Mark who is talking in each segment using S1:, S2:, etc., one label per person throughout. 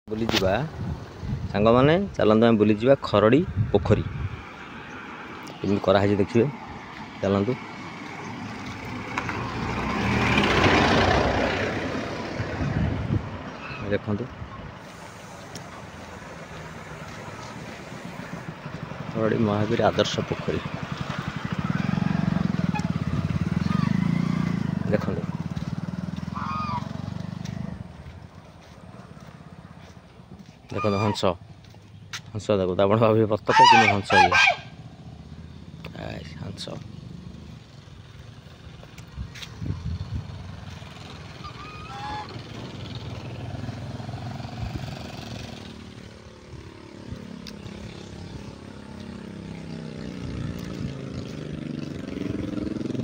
S1: बुलीजा सांग मैंने चलते आम बुलीजा खरड़ी पोखरी केमी कराई देखिए चलतु देखु खरड़ी महावीर आदर्श पोखरी देखो देखो हंस हंस देखो आप भाव बतक कि हंस ये हंस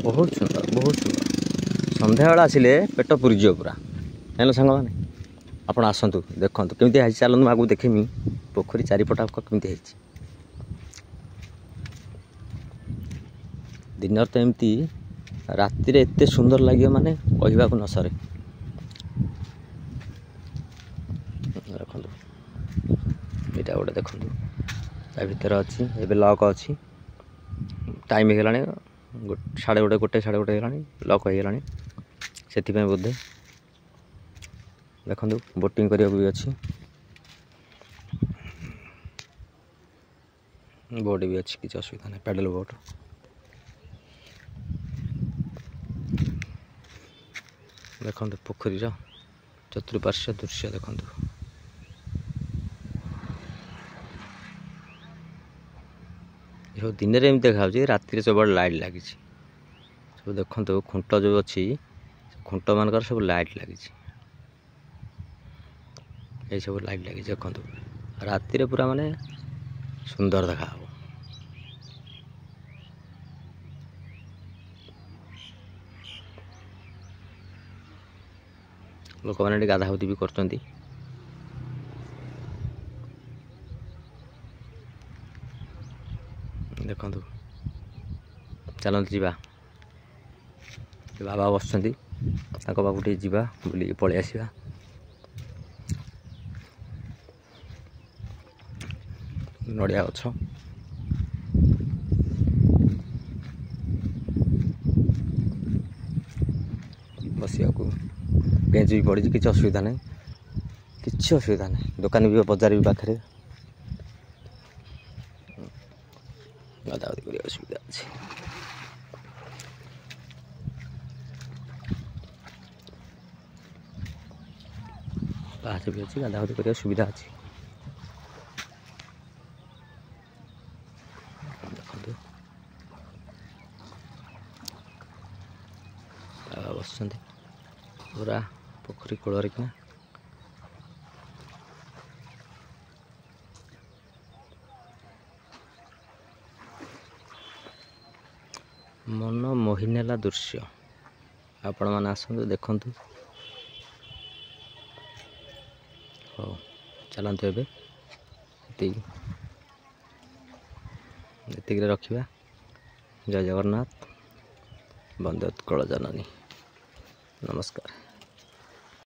S1: बहुत सुंदर संध्या बेला आसिले पेट पुरीज पूरा है सांग मैंने आपड़ आसतु देखु केमी चलते आगू देखमी पोखरी चारिपटा केमी दिन तो एमती राति एत सुंदर लगे माने कहवा को न सरे देखो यहाँ गोटे देखु भर अच्छी एवं लक अच्छी टाइम हो गला साढ़े गोटे साढ़े गोटे लक हो गला से बोधे देखो बोटिंग करने भी अच्छी बोट भी अच्छी किसी असुविधा नहीं पैडल बोट देखो पोखरी चतुर्पार्श्व दृश्य देखो दिन में एम देखा राति सब लाइट लगी सब देखो खुंट जो अच्छी खुंट मान सब लाइट लगी ये सब लाइट लगी देखो राति पूरा माने सुंदर देखा लोक मैंने गाधागुधी भी कर देखु चलते जा बाबा बस बाबू टे जा बुल पलि आसवा नड़िया गछ बसिया बेंच भी पड़ी किसी असुविधा नहीं किसी असुविधा नहीं दुकान भी बजार भी पाखे गाधागाधी कर असुविधा अच्छे पाहाच भी अच्छी गाधागाधी कर सुविधा अच्छी बस पूरा पोखरी कूल कि मन मोहिनेला दृश्य आपण मैंने आसतु देखु हो चलतु एति रखा जय जगन्नाथ वंदे उत्कल जननी नमस्कार।